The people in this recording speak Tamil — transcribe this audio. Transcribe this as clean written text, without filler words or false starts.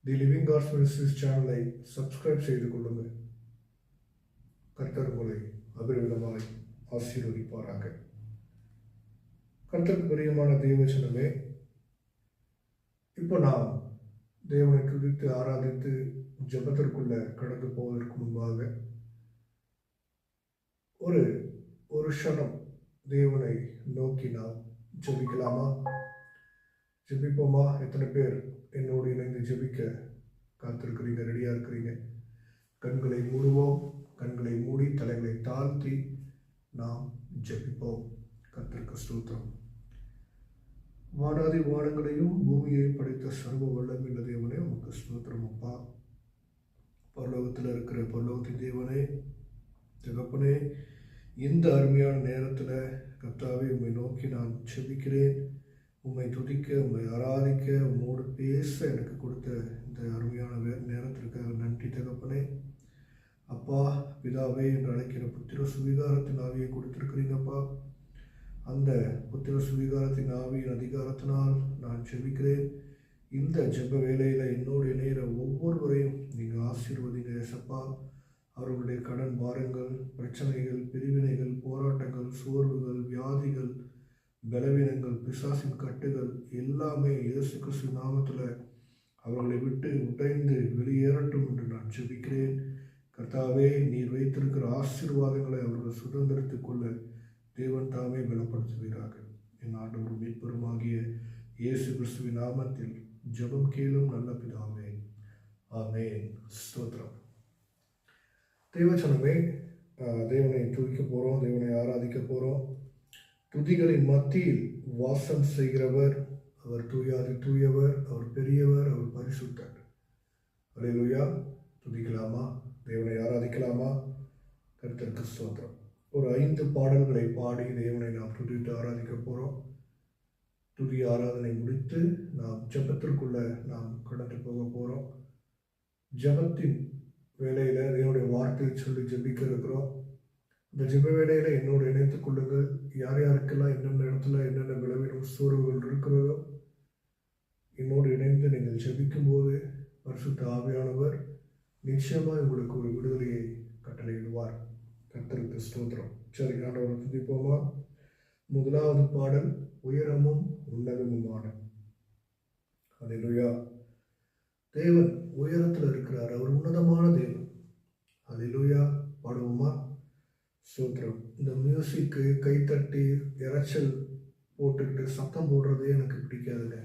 தி லிவிங் காட்ஸ் மினிஸ்ட்ரிஸ் சேனலை சப்ஸ்கிரைப் செய்து கொள்ளுங்கள். கர்த்தர் உங்களை அபரிவிதமாய் ஆசீர்வதிப்பாராக. கர்த்தருக்கு பிரியமான தேவச்சனமே, இப்போ நாம் தேவனை துதித்து ஆராதித்து ஜெபத்திற்குள்ள கடந்து போவதற்கு முன்பாக ஒரு க்ஷணம் தேவனை நோக்கி நாம் ஜெபிக்கலாமா? ஜெபிப்போமா? எத்தனை பேர் என்னோடு இணைந்து ஜெபிக்க காத்திருக்கிறீங்க, ரெடியாக இருக்கிறீங்க? கண்களை மூடுவோம். கண்களை மூடி தலைகளை தாழ்த்தி நாம் ஜெபிப்போம். கர்த்தருக்கு ஸ்தோத்திரம். வானாதி வானங்களையும் பூமியை படைத்த சர்வ வல்லமையுள்ள தேவனே, உமக்கு ஸ்தோத்திரம் அப்பா. பரலோகத்தில் இருக்கிற பரலோகத்தின் தேவனே, தகப்பனே, இந்த அருமையான நேரத்தில் கர்த்தாவே உம்மை நோக்கி நான் ஜெபிக்கிறேன். உம்மை துதிக்க, உம்மை ஆராதிக்க, உம்மோடு பேச எனக்கு கொடுத்த இந்த அருமையான நேரத்திற்காக நன்றி தகப்பனே. அப்பா பிதாவே என்று அழைக்கிற புத்திர சுவீகாரத்தின் ஆவியை கொடுத்திருக்கிறீங்கப்பா. அந்த புத்திர சுவீகாரத்தின் ஆவியின் அதிகாரத்தினால் நான் ஜெபிக்கிறேன். இந்த ஜெப வேலையில் என்னோடு இணைகிற ஒவ்வொருவரையும் நீங்கள் ஆசீர்வதிங்க ஏசப்பா. அவர்களுடைய கடன் பாரங்கள், பிரச்சனைகள், பிரிவினைகள், போராட்டங்கள், சோர்வுகள், வியாதிகள், பலவீனங்கள், பிசாசின் கட்டுகள் எல்லாமே இயேசு கிறிஸ்து நாமத்தில் அவர்களை விட்டு உடைந்து வெளியேறட்டும் என்று நான் ஜெபிக்கிறேன். கர்த்தாவே, நீர் வைத்திருக்கிற ஆசீர்வாதங்களை அவர்கள் சுதந்திரத்துக் கொள்ள தேவன் தாமே பலப்படுத்துவீராக. என் ஆண்டவர் மீட்பெருமாகிய இயேசு கிறிஸ்துவின் நாமத்தில் ஜெபம் கேளும் நல்ல பிதாவே, ஆமென். ஸ்தோத்திரம். தேவச்சனமே, தேவனை துதிக்க போகிறோம், தேவனை ஆராதிக்க போகிறோம். துதிகளின் மத்தியில் வாசம் செய்கிறவர், அவர் தூயாதி தூயவர், அவர் பெரியவர், அவர் பரிசுத்தர். அல்லேலூயா. துதிக்கலாமா? தேவனை ஆராதிக்கலாமா? கர்த்தருக்கு ஸ்தோத்திரம். ஒரு 5 பாடல்களை பாடி தேவனை நாம் துதித்து ஆராதிக்க போகிறோம். துதி ஆராதனை முடித்து நாம் ஜெபத்திற்குள்ள நாம் கடந்து போக போகிறோம். ஜெபத்தின் வேலையில் தேவனுடைய வார்த்தையை சொல்லி ஜெபிக்க இருக்கிறோம். இந்த ஜெப வேலையில் என்னோடு இணைத்துக் கொள்ளுங்கள். யார் யாருக்கெல்லாம் என்னென்ன இடத்துல என்னென்ன விளைவிடும் சோர்வுகள் இருக்கிறதோ என்னோடு இணைந்து நீங்கள் ஜெபிக்கும் போது பரிசுத்த ஆவியானவர் நிச்சயமாக உங்களுக்கு ஒரு விடுதலையை கட்டளையிடுவார். கர்த்தருக்கு ஸ்தோத்திரம். சரி, ஆண்டவரை துதிப்போமா? முதலாவது பாடல், உயரமும் உன்னதமுமான. அல்லேலூயா. தேவன் உயரத்தில் இருக்கிறார், அவர் உன்னதமான தேவன். அல்லேலூயா. பாடுவோமா? ஸ்தோத்திரம். இந்த மியூசிக்கு கைத்தட்டி இறைச்சல் போட்டுக்கிட்டு சத்தம் போடுறதே எனக்கு பிடிக்காதுங்க.